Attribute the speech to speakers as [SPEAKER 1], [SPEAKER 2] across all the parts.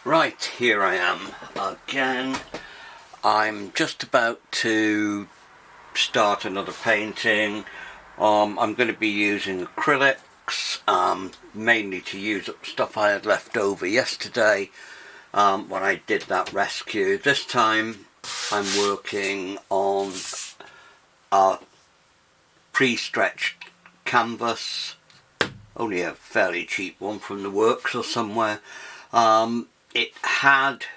[SPEAKER 1] Right, here I am again. I'm just about to start another painting. I'm going to be using acrylics, mainly to use up stuff I had left over yesterday when I did that rescue. This time I'm working on a pre-stretched canvas, only a fairly cheap one from the works or somewhere. It had,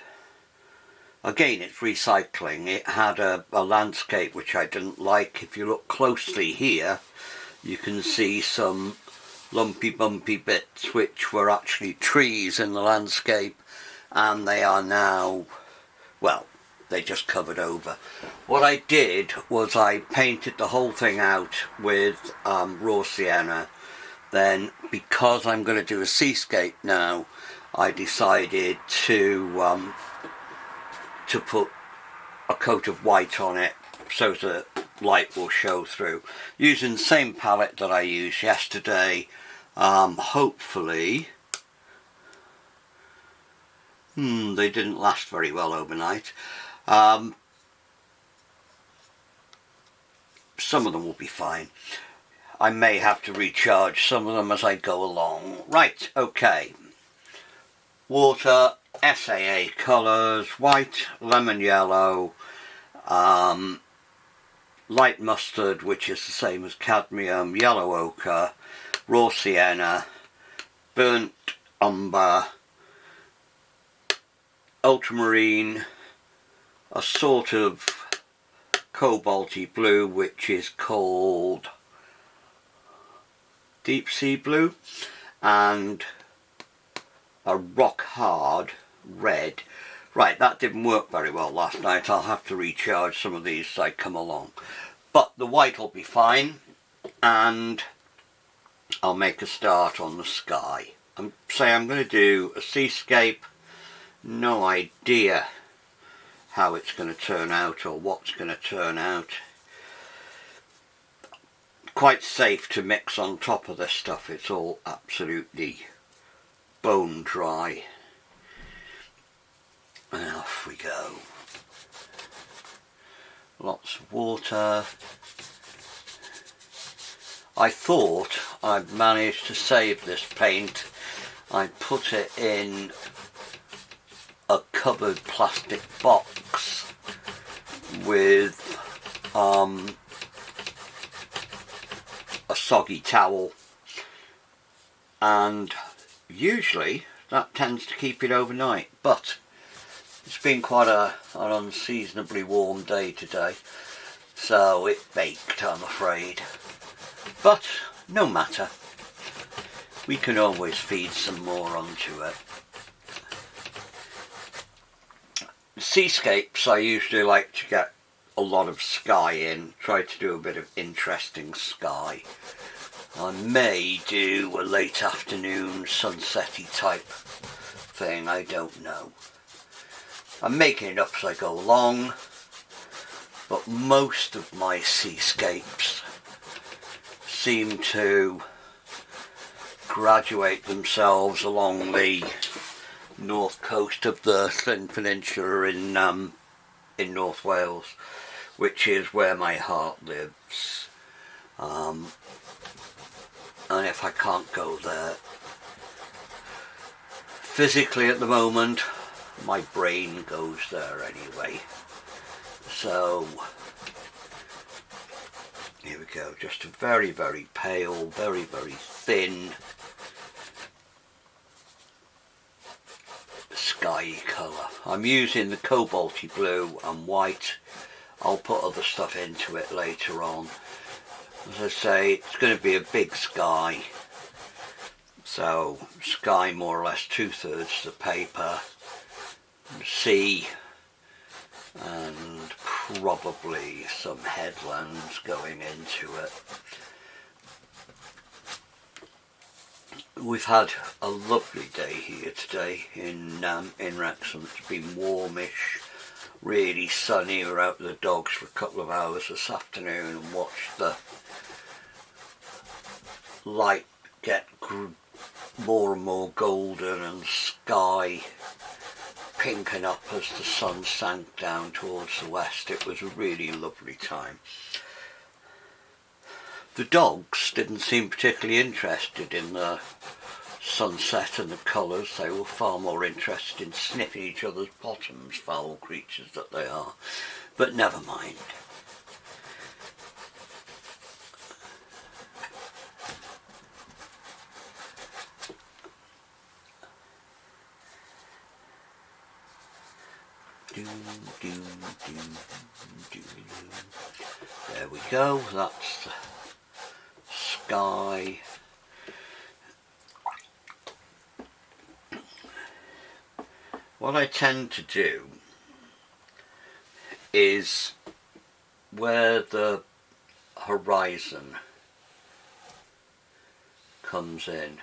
[SPEAKER 1] again it's recycling, it had a landscape which I didn't like. If you look closely here you can see some lumpy bumpy bits which were actually trees in the landscape, and they are now, well, they just covered over. What I did was I painted the whole thing out with raw sienna. Then, because I'm going to do a seascape now, I decided to put a coat of white on it so that light will show through, using the same palette that I used yesterday. Hopefully they didn't last very well overnight. Some of them will be fine. I may have to recharge some of them as I go along. Right, okay. Water, SAA colours, white, lemon yellow, light mustard, which is the same as cadmium, yellow ochre, raw sienna, burnt umber, ultramarine, a sort of cobalty blue which is called deep sea blue, and a rock hard red. Right, that didn't work very well last night. I'll have to recharge some of these as I come along. But the white will be fine, and I'll make a start on the sky. I'm going to do a seascape. No idea how it's going to turn out or what's going to turn out. Quite safe to mix on top of this stuff. It's all absolutely bone dry. And off we go. Lots of water. I thought I'd managed to save this paint. I put it in a covered plastic box with a soggy towel, and usually that tends to keep it overnight, but it's been quite an unseasonably warm day today, so it baked, I'm afraid. But no matter, we can always feed some more onto it. Seascapes, I usually like to get a lot of sky in, try to do a bit of interesting sky. I may do a late afternoon sunsetty type thing, I don't know. I'm making it up as I go along, but most of my seascapes seem to graduate themselves along the north coast of the Lleyn Peninsula in North Wales, which is where my heart lives. And if I can't go there physically at the moment, my brain goes there anyway. So here we go, just a very, very pale, very, very thin sky colour. I'm using the cobalty blue and white. I'll put other stuff into it later on. As I say, it's going to be a big sky, so sky more or less 2/3 the paper, sea, and probably some headlands going into it. We've had a lovely day here today in Wrexham. It's been warmish, really sunny. We were out with the dogs for a couple of hours this afternoon and watched the light get more and more golden and sky pinking up as the sun sank down towards the west. It was a really lovely time. The dogs didn't seem particularly interested in the sunset and the colours. They were far more interested in sniffing each other's bottoms, foul creatures that they are. But never mind. There we go, that's the sky. What I tend to do is where the horizon comes in,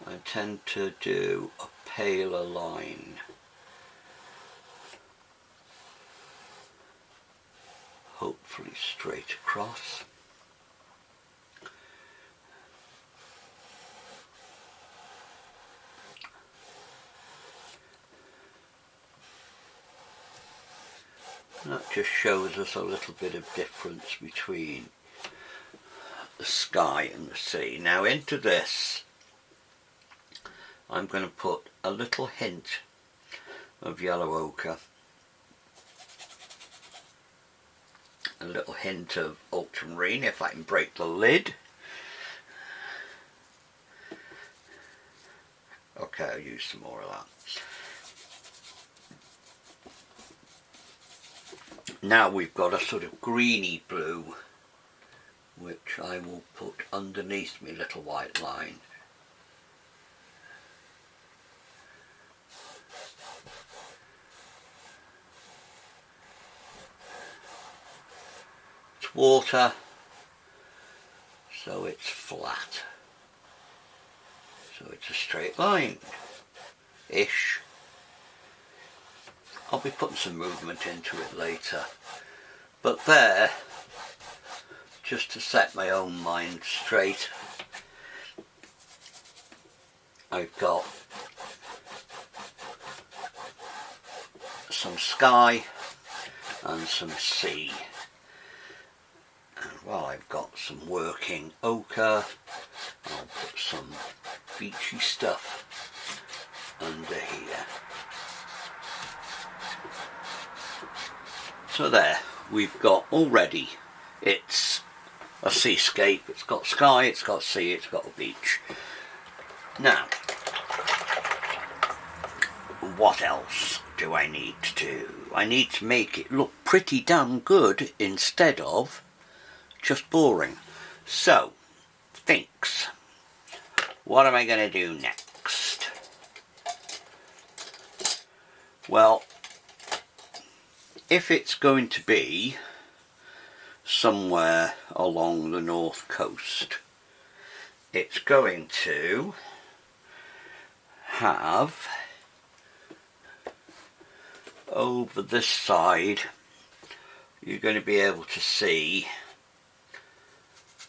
[SPEAKER 1] I tend to do a paler line. Hopefully straight across. That just shows us a little bit of difference between the sky and the sea. Now into this I'm going to put a little hint of yellow ochre, a little hint of ultramarine if I can break the lid. Okay, I'll use some more of that. Now we've got a sort of greeny blue, which I will put underneath my little white line. It's water, so it's flat. So it's a straight line-ish. I'll be putting some movement into it later. But there, just to set my own mind straight, I've got some sky and some sea. And while I've got some working ochre, I'll put some beachy stuff under here. So there, we've got already, it's a seascape, it's got sky, it's got sea, it's got a beach. Now, what else do I need to do? I need to make it look pretty damn good instead of just boring. So, thinks, what am I going to do next? Well, if it's going to be somewhere along the north coast, it's going to have over this side, you're going to be able to see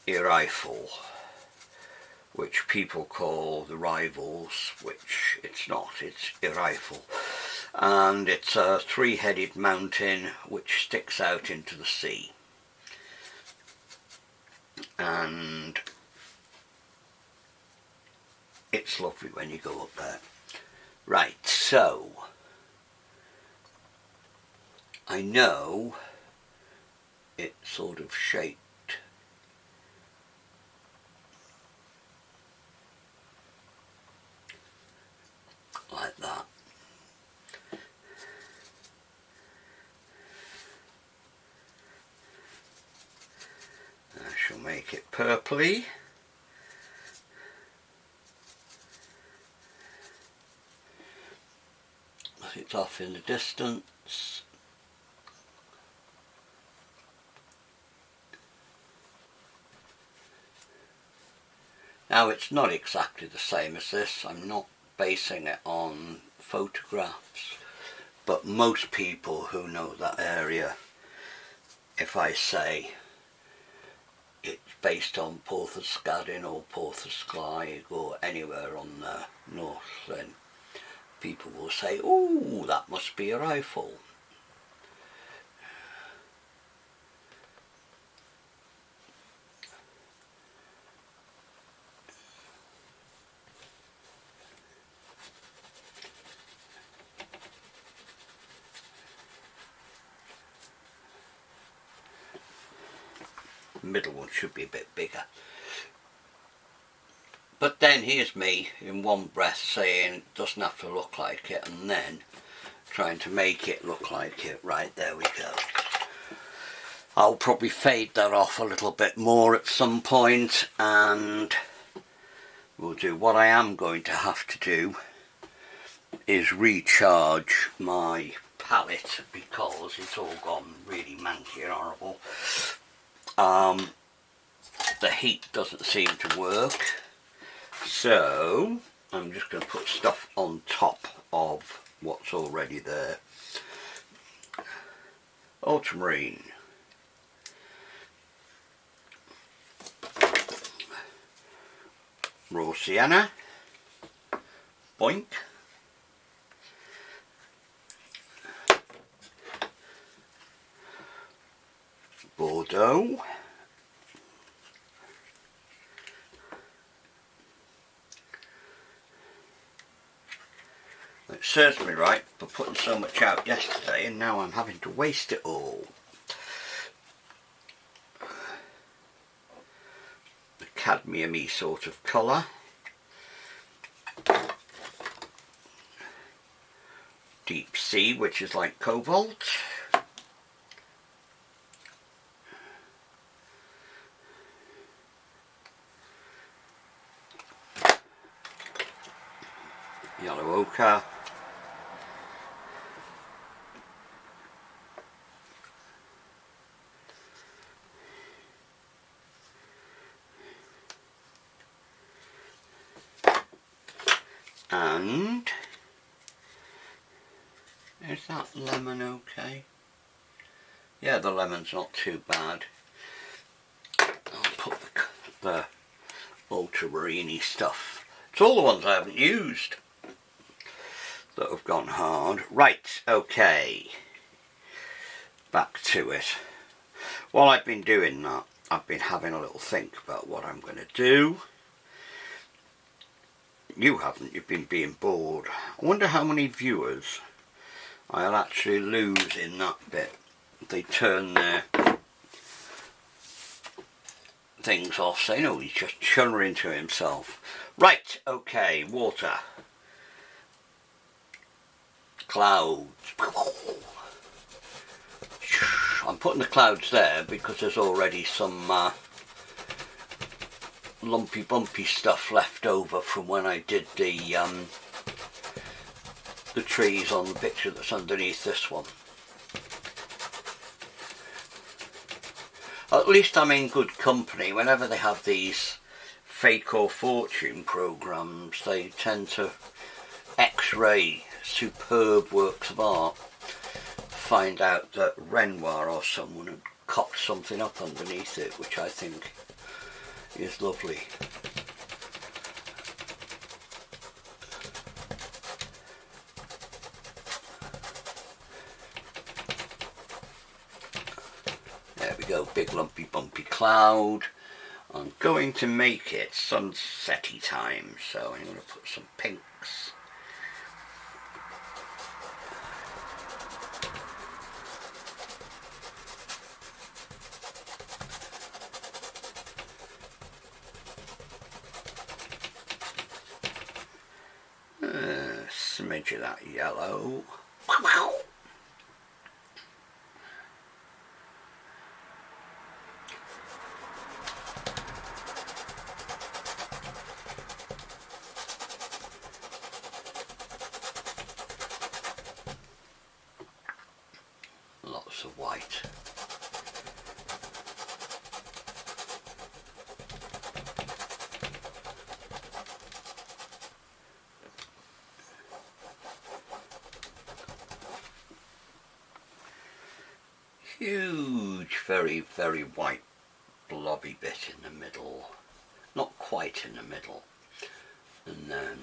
[SPEAKER 1] your Eiffel, which people call the Rivals, which it's not, it's your Eiffel. And it's a three-headed mountain which sticks out into the sea. And it's lovely when you go up there. Right, so I know it's sort of shaped like that. I shall make it purpley. It's off in the distance. Now it's not exactly the same as this. I'm not basing it on photographs, but most people who know that area, if I say it's based on Porthesgadin or Porthesclaig or anywhere on the north, then people will say, oh, that must be a rifle. The middle one should be a bit bigger. But then here's me in one breath saying it doesn't have to look like it, and then trying to make it look like it. Right, there we go. I'll probably fade that off a little bit more at some point, and we'll do. What I am going to have to do is recharge my palette because it's all gone really manky and horrible. The heat doesn't seem to work, so I'm just going to put stuff on top of what's already there. Ultramarine, raw sienna, boink, Bordeaux, it serves me right for putting so much out yesterday, and now I'm having to waste it all. The cadmium-y sort of colour. Deep sea, which is like cobalt. Yellow ochre. And is that lemon okay? Yeah, the lemon's not too bad. I'll put the ultramarine-y stuff. It's all the ones I haven't used that have gone hard. Right, okay. Back to it. While I've been doing that, I've been having a little think about what I'm going to do. You haven't, you've been being bored. I wonder how many viewers I'll actually lose in that bit. They turn their things off, saying, oh, he's just chunnering to himself. Right, okay, water. Clouds. I'm putting the clouds there because there's already some lumpy bumpy stuff left over from when I did the trees on the picture that's underneath this one. At least I'm in good company. Whenever they have these fake or fortune programs, they tend to x-ray superb works of art, find out that Renoir or someone had cocked something up underneath it, which I think is lovely. There we go, big lumpy bumpy cloud. I'm going to make it sunsetty time, so I'm going to put some pinks. Smidge of that yellow. Lots of white. Huge, very, very white blobby bit in the middle. Not quite in the middle. And then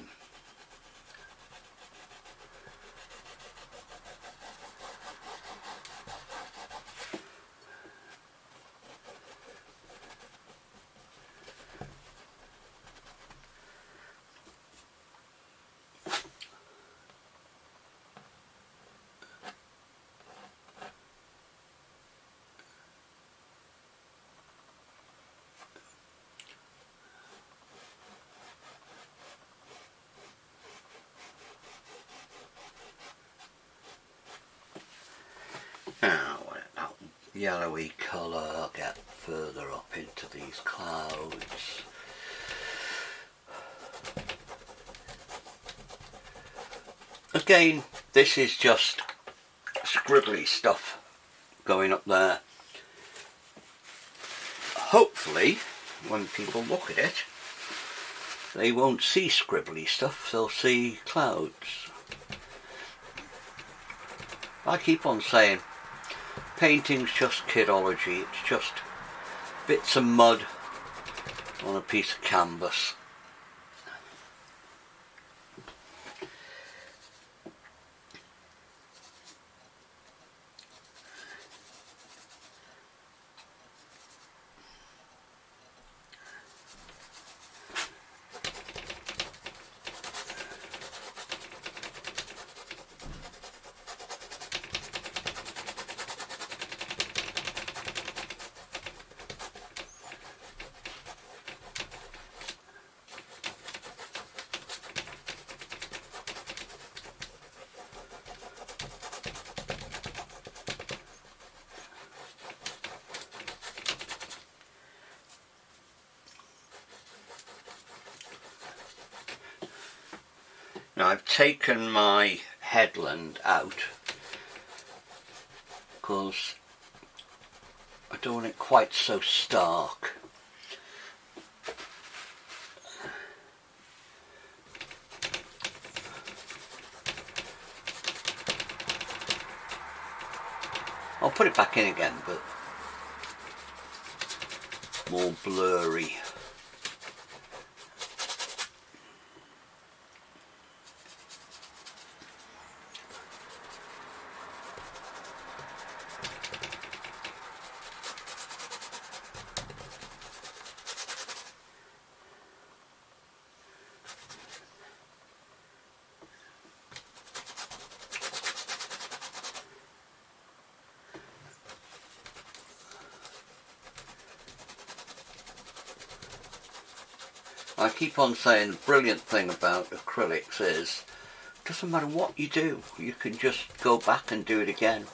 [SPEAKER 1] yellowy colour. I'll get further up into these clouds. Again, this is just scribbly stuff going up there. Hopefully, when people look at it, they won't see scribbly stuff, they'll see clouds. I keep on saying, painting's just kidology, it's just bits of mud on a piece of canvas. Now I've taken my headland out because I don't want it quite so stark. I'll put it back in again, but more blurry. I keep on saying the brilliant thing about acrylics is, it doesn't matter what you do, you can just go back and do it again.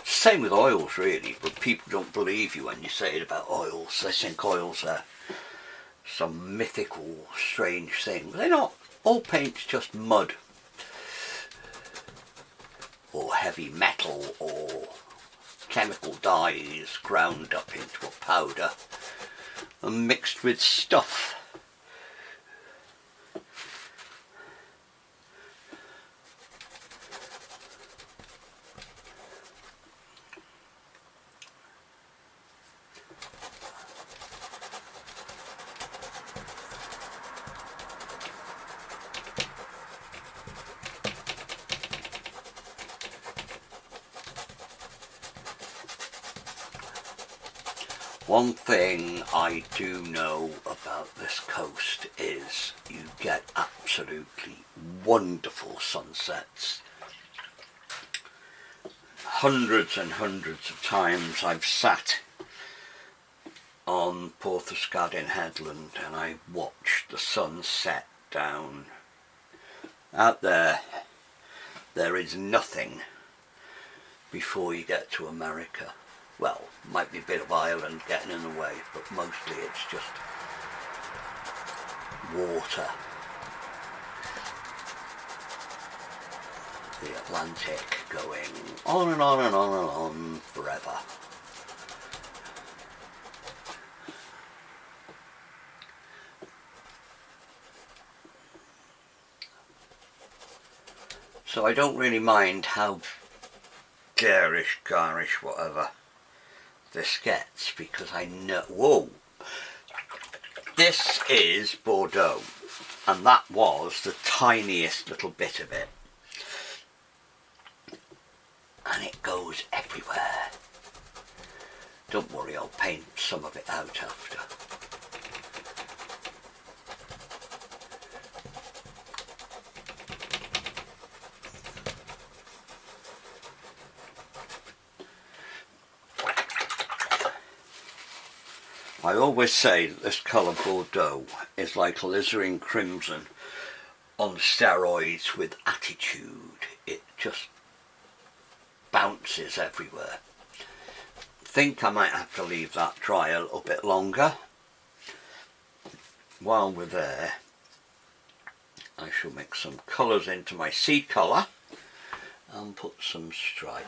[SPEAKER 1] Same with oils really, but people don't believe you when you say it about oils. They think oils are some mythical, strange thing. They're not. All paint's just mud, or heavy metal, or chemical dyes ground up into a powder and mixed with stuff. One thing I do know about this coast is you get absolutely wonderful sunsets. Hundreds and hundreds of times I've sat on Porthysgadin Headland and I watched the sun set down. Out there, there is nothing before you get to America. Well, might be a bit of Ireland getting in the way, but mostly it's just water. The Atlantic going on and on and on and on forever. So I don't really mind how garish, whatever this gets, because I know, whoa, this is Bordeaux, and that was the tiniest little bit of it, and it goes everywhere. Don't worry, I'll paint some of it out after. I always say that this colour Bordeaux is like alizarin crimson on steroids with attitude. It just bounces everywhere. Think I might have to leave that dry a little bit longer. While we're there, I shall mix some colours into my sea colour and put some stripes.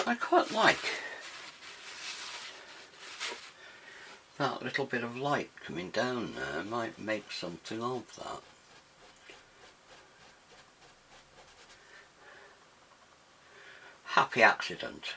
[SPEAKER 1] I quite like that little bit of light coming down there. Might make something of that. Happy accident.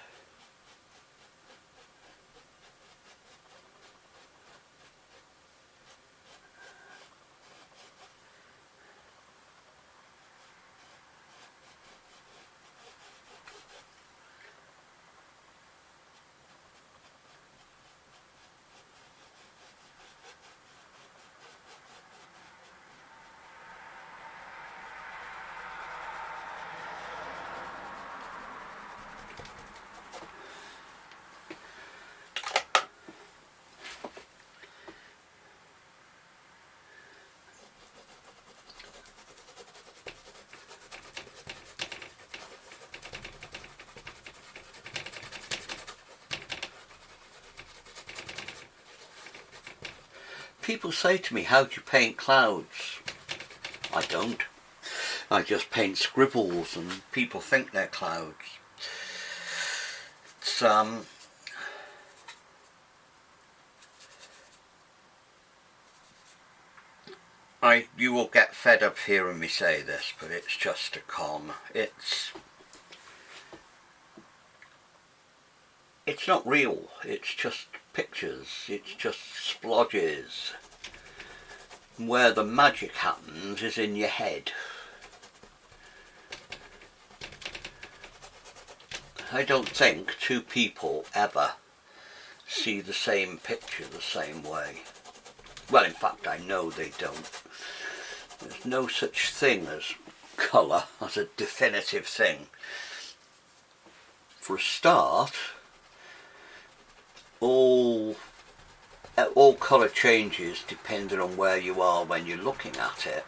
[SPEAKER 1] People say to me, how do you paint clouds? I don't. I just paint scribbles and people think they're clouds. It's, you will get fed up hearing me say this, but it's just a con. It's not real, it's just pictures, it's just splodges. Where the magic happens is in your head. I don't think two people ever see the same picture the same way. Well, in fact, I know they don't. There's no such thing as colour as a definitive thing. For a start, all colour changes depending on where you are when you're looking at it,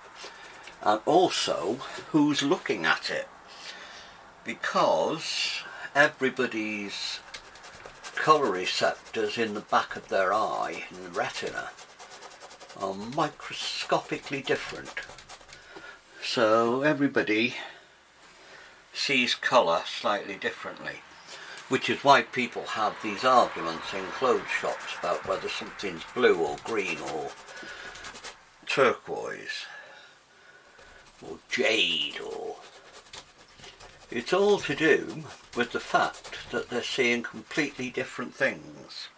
[SPEAKER 1] and also who's looking at it, because everybody's colour receptors in the back of their eye, in the retina, are microscopically different. So everybody sees colour slightly differently, which is why people have these arguments in clothes shops about whether something's blue or green or turquoise or jade, or it's all to do with the fact that they're seeing completely different things.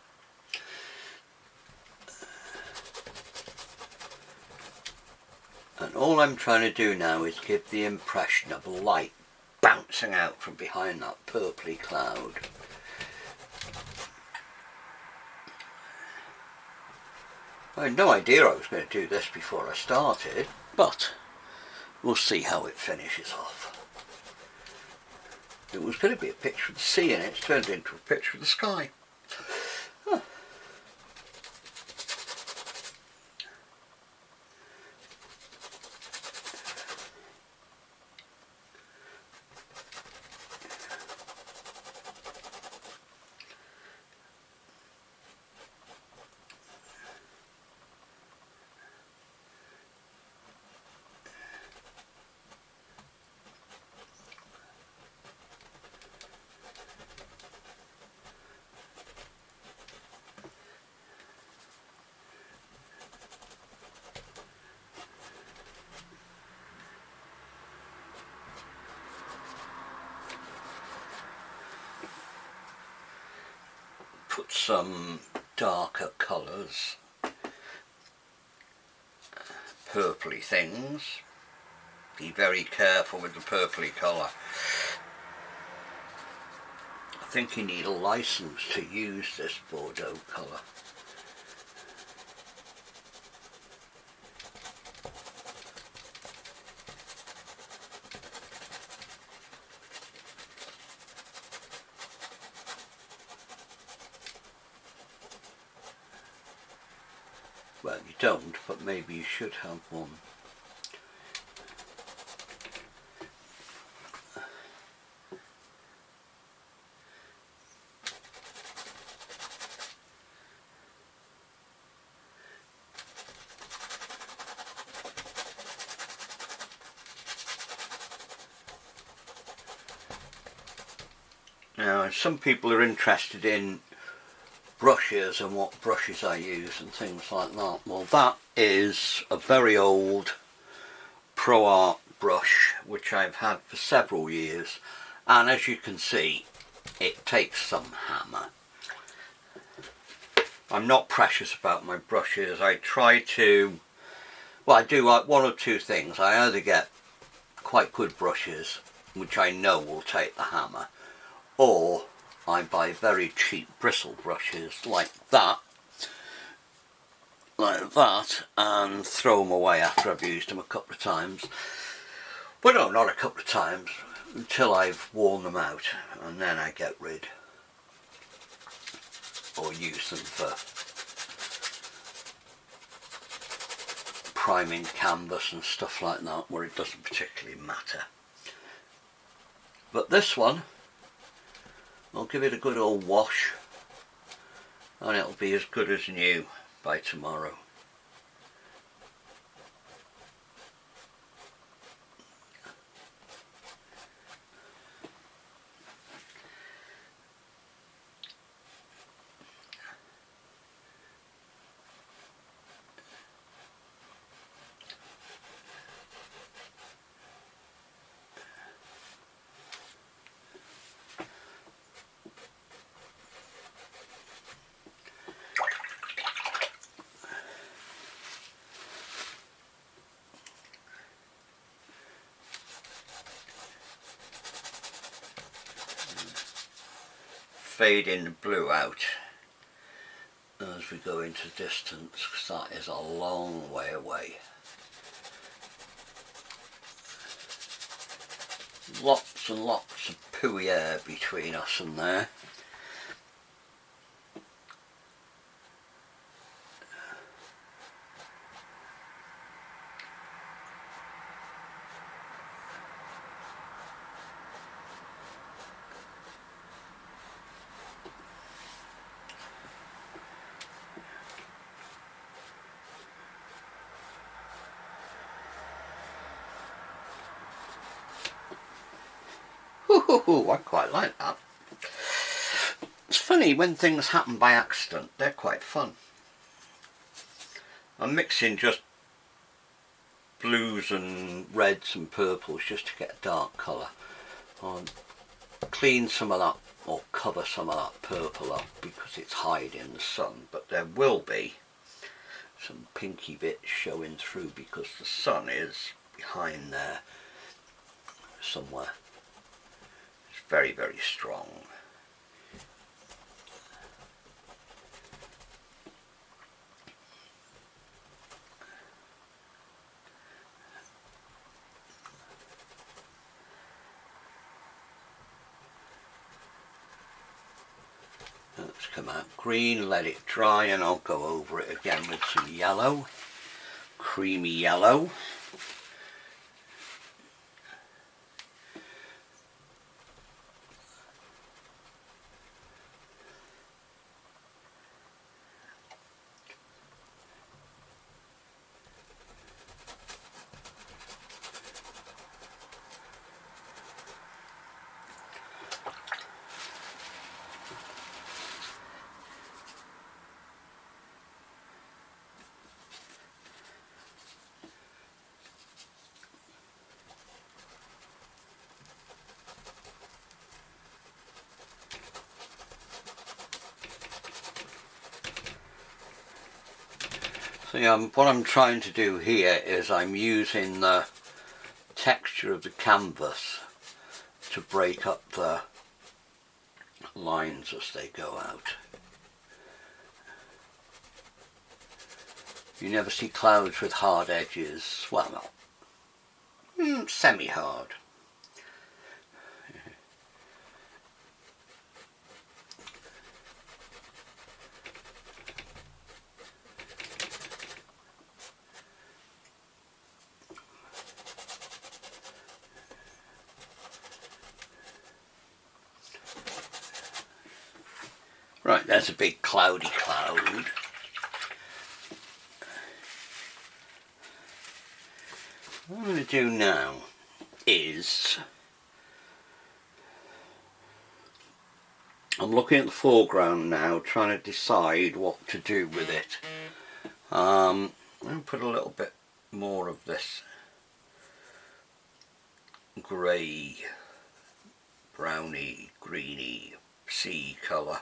[SPEAKER 1] And all I'm trying to do now is give the impression of light bouncing out from behind that purpley cloud. I had no idea I was going to do this before I started, but we'll see how it finishes off. It was going to be a picture of the sea and it's turned into a picture of the sky. Huh. Put some darker colours purpley things. Be very careful with the purpley colour. I think you need a license to use this Bordeaux colour. Well, you don't, but maybe you should have one. Now, some people are interested in brushes and what brushes I use and things like that. Well, that is a very old Pro Art brush which I've had for several years, and as you can see, it takes some hammer. I'm not precious about my brushes. I try to, well, I do like one or two things. I either get quite good brushes which I know will take the hammer, or I buy very cheap bristle brushes like that, and throw them away after I've used them a couple of times. Well, no, not a couple of times, until I've worn them out, and then I get rid or use them for priming canvas and stuff like that, where it doesn't particularly matter. But this one, I'll give it a good old wash and it'll be as good as new by tomorrow. Fading the blue out as we go into distance, because that is a long way away. Lots and lots of pooey air between us and there. Ooh, I quite like that. It's funny when things happen by accident, they're quite fun. I'm mixing just blues and reds and purples just to get a dark colour. I'll clean some of that, or cover some of that purple up because it's hiding the sun, but there will be some pinky bits showing through because the sun is behind there somewhere. Very, very strong. Let's come out green, let it dry, and I'll go over it again with some yellow, creamy yellow. So what I'm trying to do here is I'm using the texture of the canvas to break up the lines as they go out. You never see clouds with hard edges. Well, no, semi-hard. Right, there's a big cloudy cloud. What I'm going to do now is I'm looking at the foreground now, trying to decide what to do with it. I'm going to put a little bit more of this grey, browny, greeny sea colour.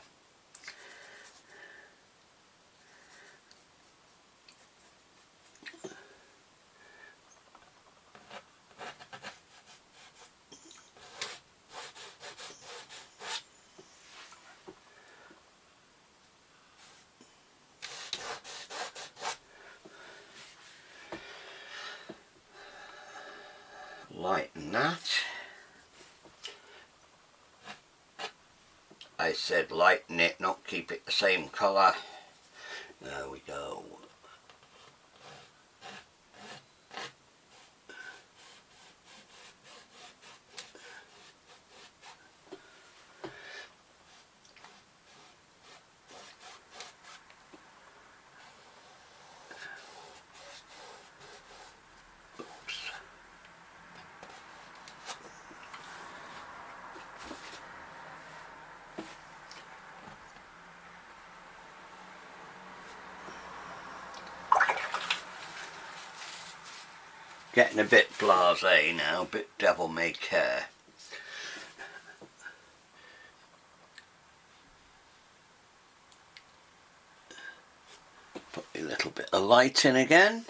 [SPEAKER 1] Lighten that. I said lighten it, not keep it the same colour. There we go. Getting a bit blasé now, a bit devil may care. Put a little bit of light in again.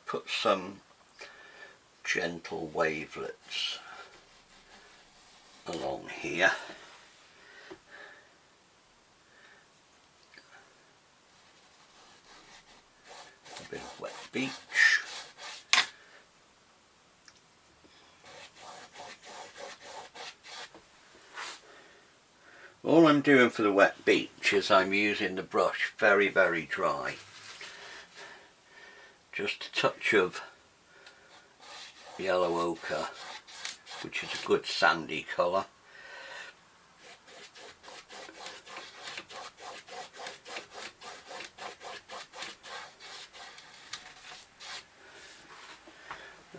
[SPEAKER 1] Put some gentle wavelets along here. A bit of wet beach. All I'm doing for the wet beach is I'm using the brush very, very dry. Just a touch of yellow ochre, which is a good sandy colour.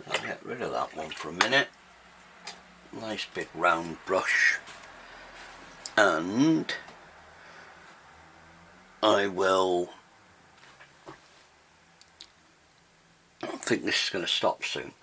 [SPEAKER 1] I'll get rid of that one for a minute. Nice big round brush. And I think this is going to stop soon.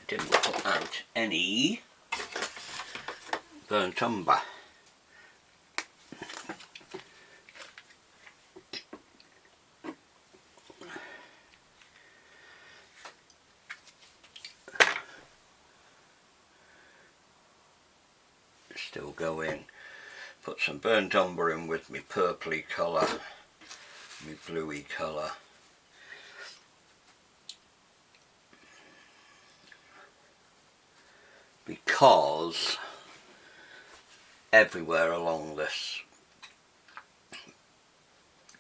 [SPEAKER 1] Didn't put out any burnt umber. Still going. Put some burnt umber in with my purpley colour, my bluey colour. Because everywhere along this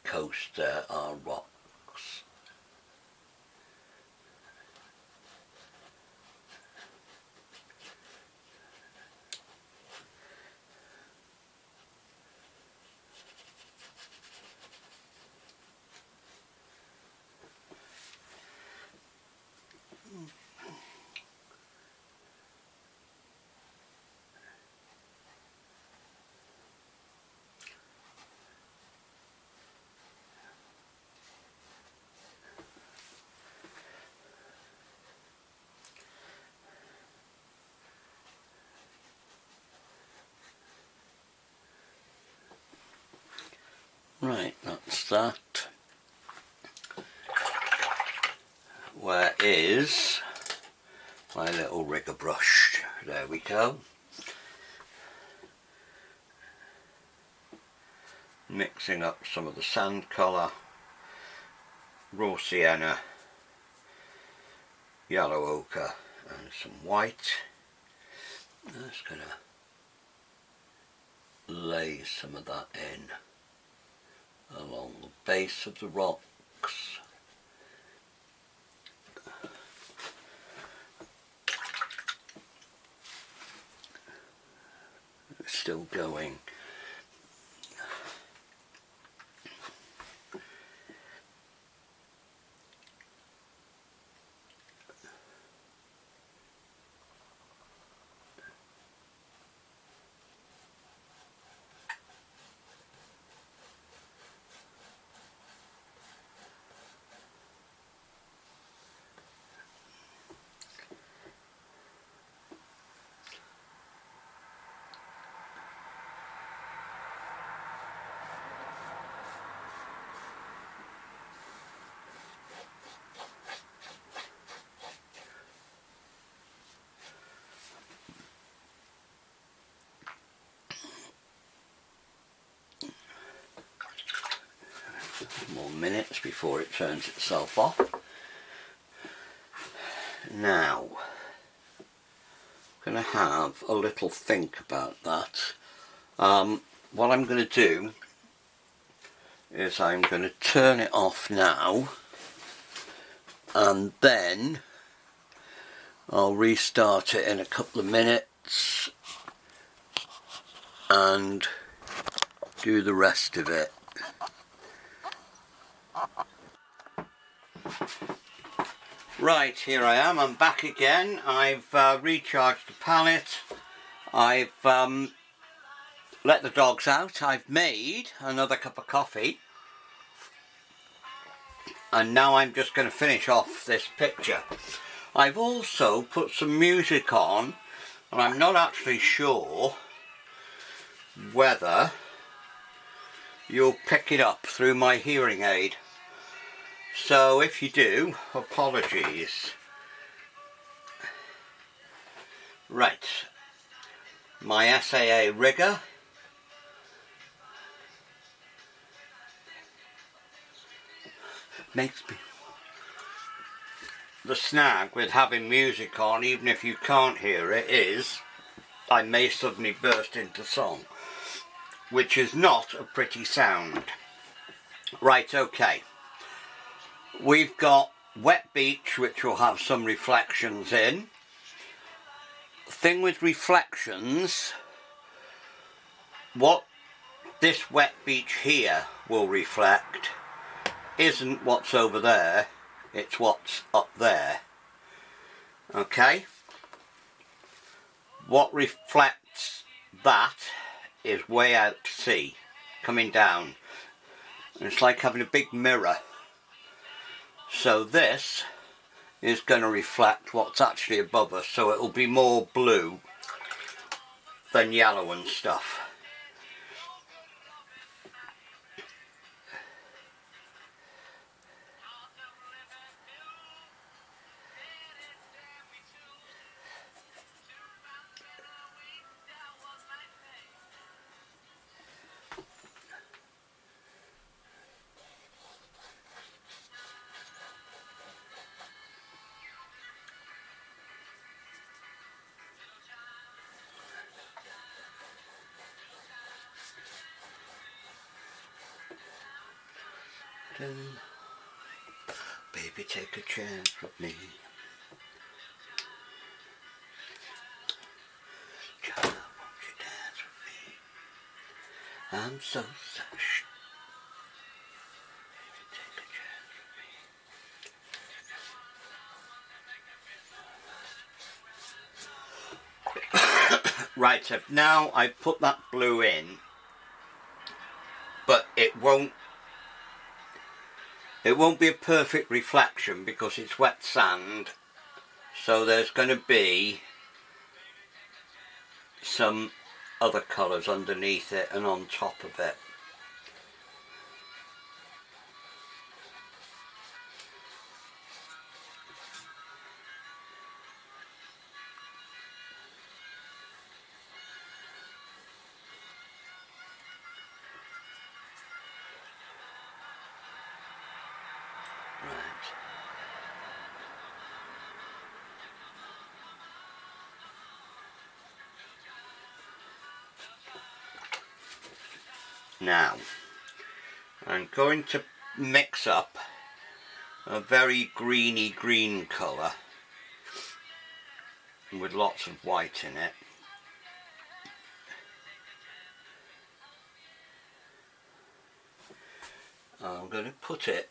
[SPEAKER 1] coast there are rocks. Right, that's that. Where is my little rigger brush? There we go. Mixing up some of the sand colour, raw sienna, yellow ochre and some white. I'm just going to lay some of that in along the base of the rocks. It's still going. More minutes before it turns itself off. Now, I'm going to have a little think about that. What I'm going to do is I'm going to turn it off now, and then I'll restart it in a couple of minutes and do the rest of it. Right, here I am, I'm back again. I've recharged the palette, I've let the dogs out, I've made another cup of coffee, and now I'm just going to finish off this picture. I've also put some music on, and I'm not actually sure whether you'll pick it up through my hearing aid. So if you do, apologies. Right, my SAA rigger. Makes me... The snag with having music on, even if you can't hear it, is I may suddenly burst into song, which is not a pretty sound. Right, okay. We've got wet beach, which will have some reflections in. The thing with reflections, what this wet beach here will reflect isn't what's over there, it's what's up there. Okay? What reflects that is way out to sea, coming down. And it's like having a big mirror. So this is going to reflect what's actually above us, so it'll be more blue than yellow and stuff. Baby, take a chance with me. Child, won't you dance with me? I'm so such. Baby, take a chance with me. Right, so now I've put that blue in, but it won't be a perfect reflection because it's wet sand, so there's going to be some other colours underneath it and on top of it. Now I'm going to mix up a very greeny green colour with lots of white in it. I'm going to put it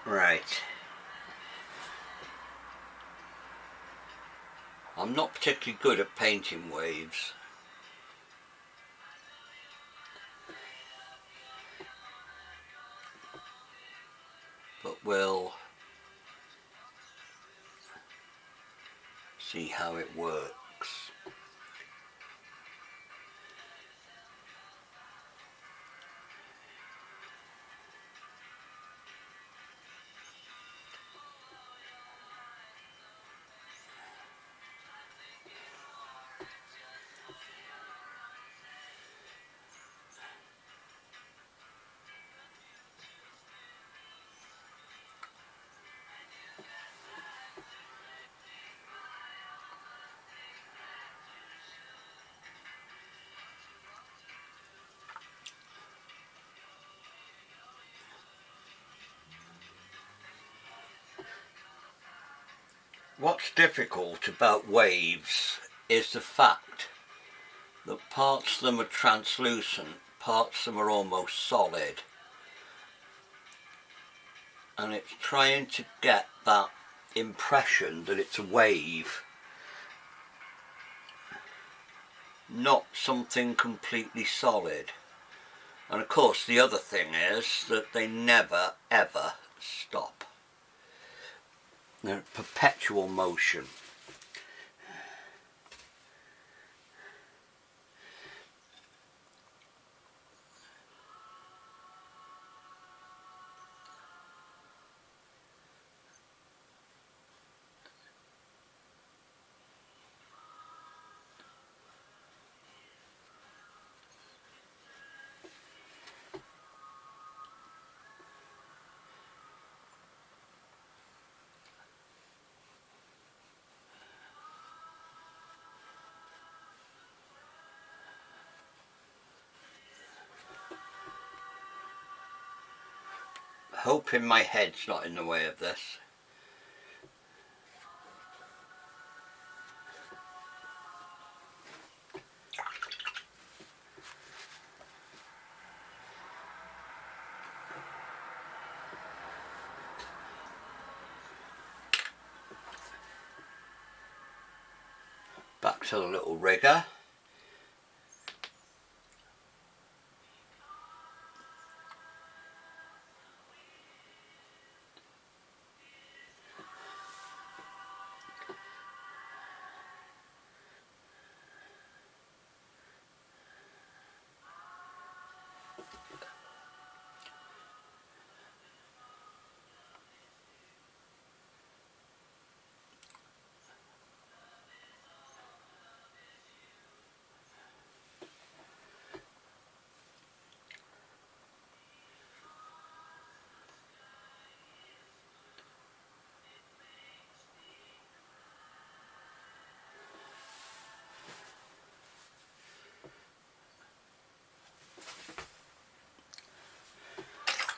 [SPEAKER 1] right. I'm not particularly good at painting waves. But we'll see how it works. What's difficult about waves is the fact that parts of them are translucent, parts of them are almost solid, and it's trying to get that impression that it's a wave, not something completely solid. And of course the other thing is that they never ever stop. They're perpetual motion. Hoping my head's not in the way of this. Back to the little rigger.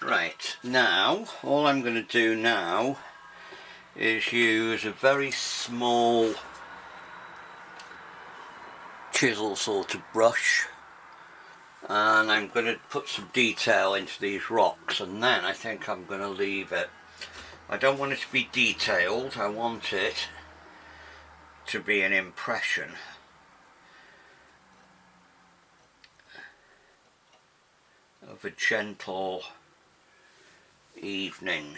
[SPEAKER 1] Right, now all I'm going to do now is use a very small chisel sort of brush, and I'm going to put some detail into these rocks, and then I think I'm going to leave it. I don't want it to be detailed, I want it to be an impression. of a gentle evening.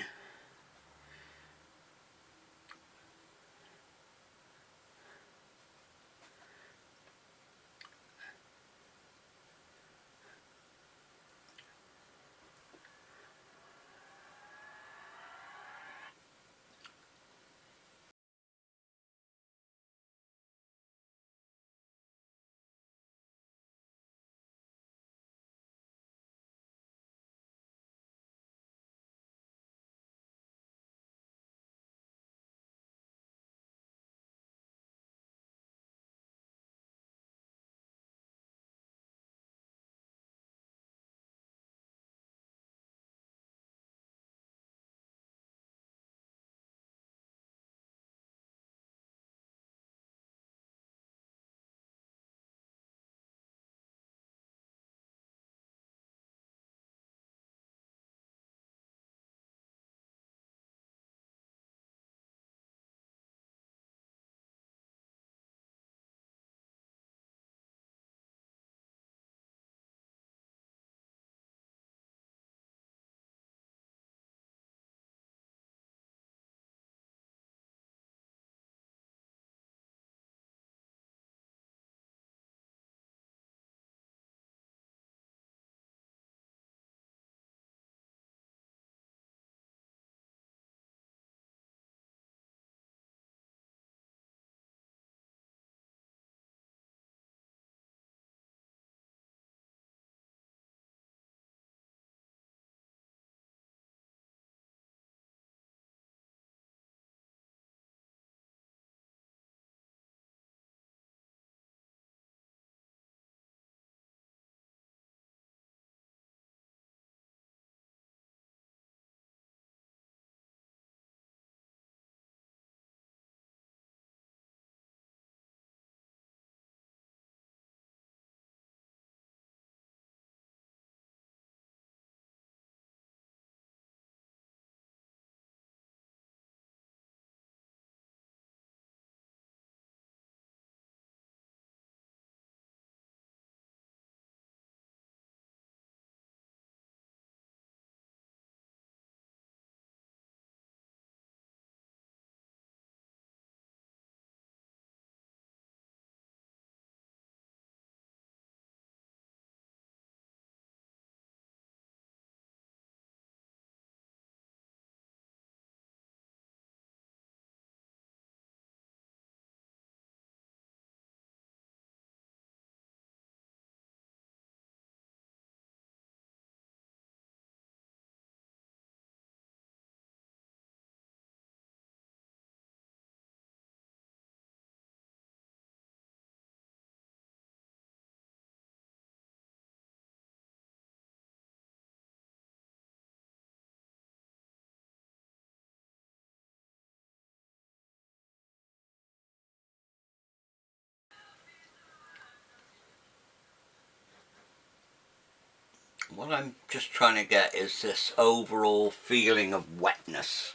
[SPEAKER 1] What I'm just trying to get is this overall feeling of wetness.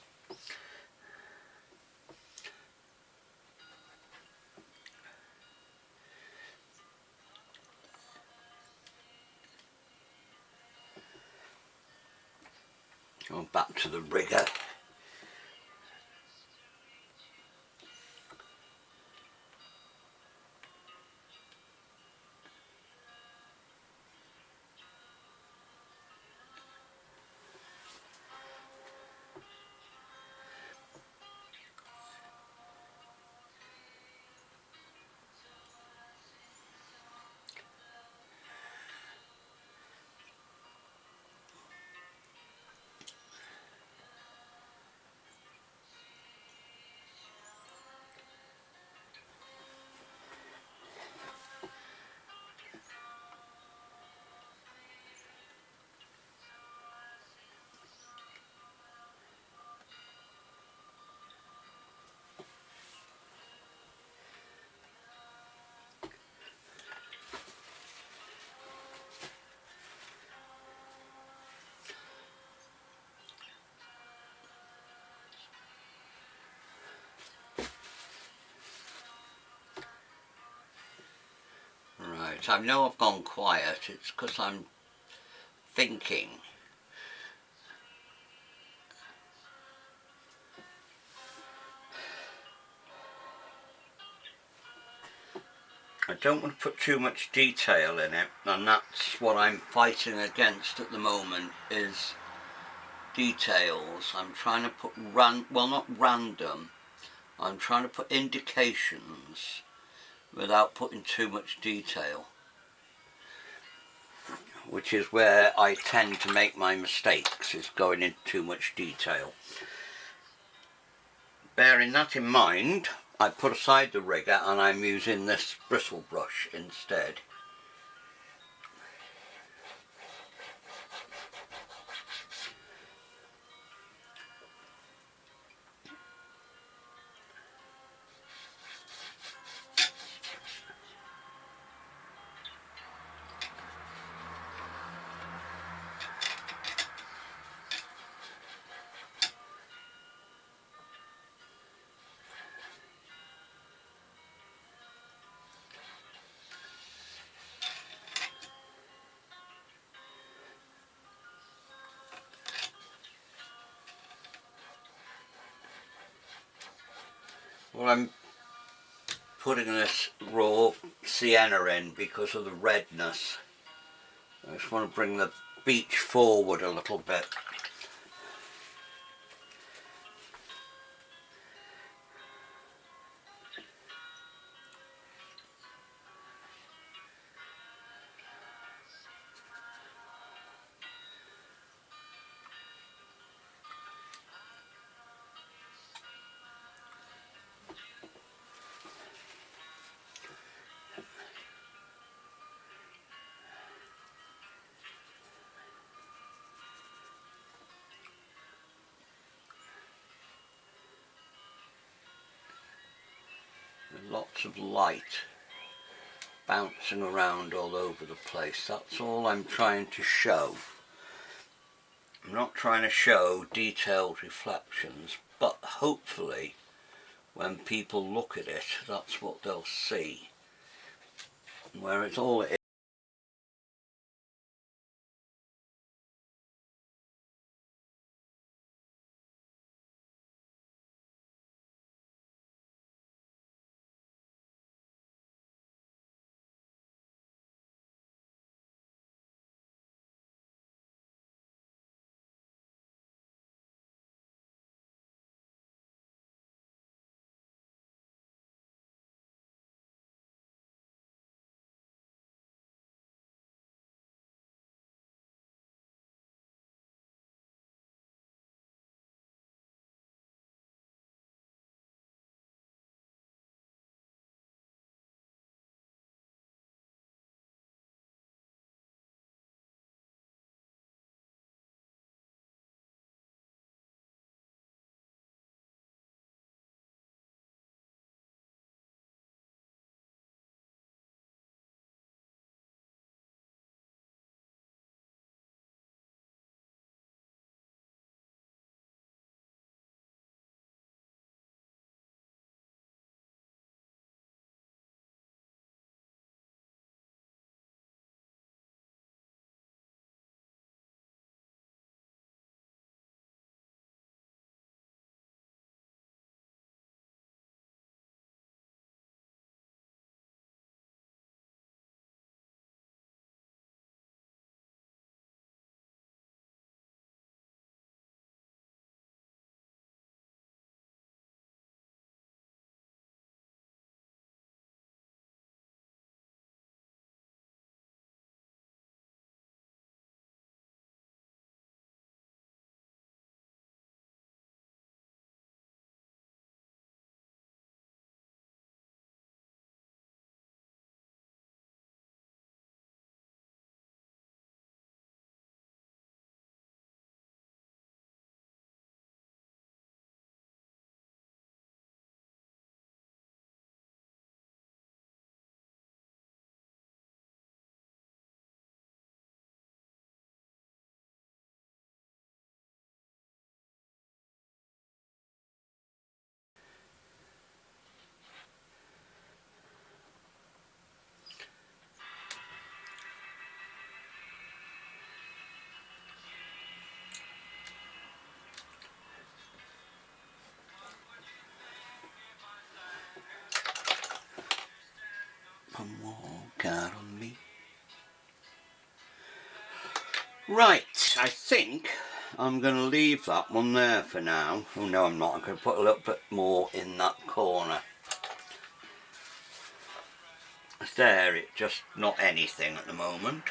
[SPEAKER 1] Going back to the rigger. Right, I know I've gone quiet. It's because I'm thinking. I don't want to put too much detail in it, and that's what I'm fighting against at the moment, is details. I'm trying to put well, not random, I'm trying to put indications without putting too much detail, which is where I tend to make my mistakes, is going into too much detail. Bearing that in mind, I put aside the rigger and I'm using this bristle brush instead. Well, I'm putting this raw sienna in because of the redness. I just want to bring the beach forward a little bit. Lots of light bouncing around all over the place. That's all I'm trying to show. I'm not trying to show detailed reflections, but hopefully when people look at it, that's what they'll see. Whereas all it and walk out on me. Right, I think I'm going to leave that one there for now. Oh no, I'm not. I'm going to put a little bit more in that corner. There, it's just not anything at the moment.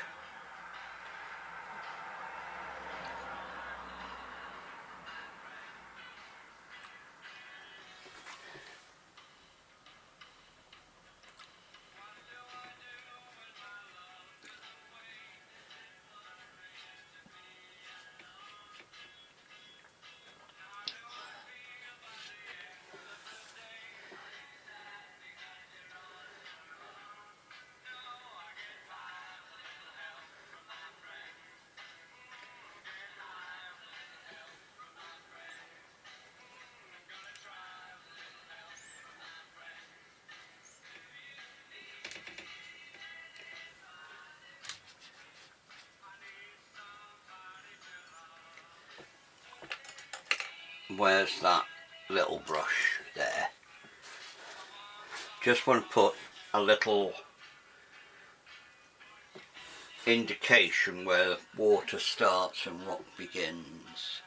[SPEAKER 1] Where's that little brush there? Just want to put a little indication where water starts and rock begins.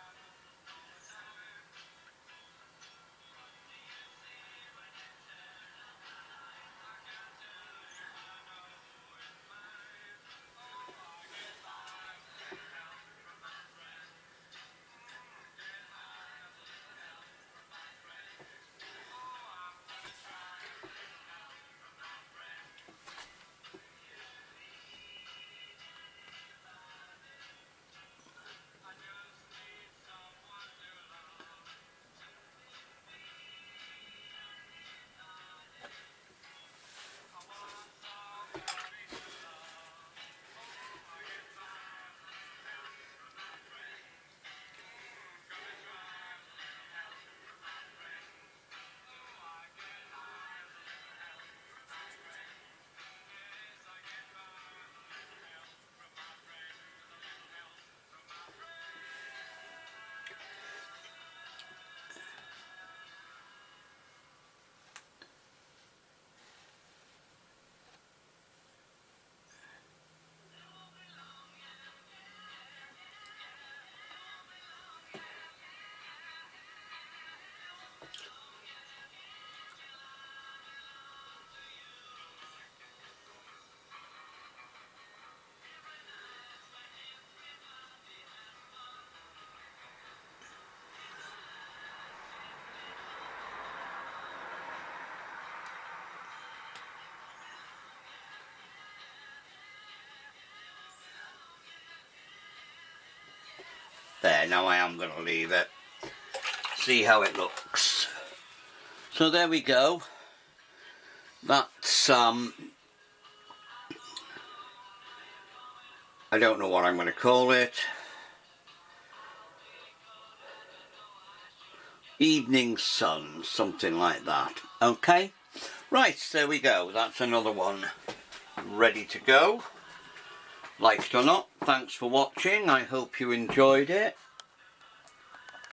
[SPEAKER 1] There, now I am going to leave it. See how it looks. So there we go. That's, I don't know what I'm going to call it. Evening sun, something like that. Okay? Right, there we go. That's another one ready to go. Liked or not, thanks for watching. I hope you enjoyed it.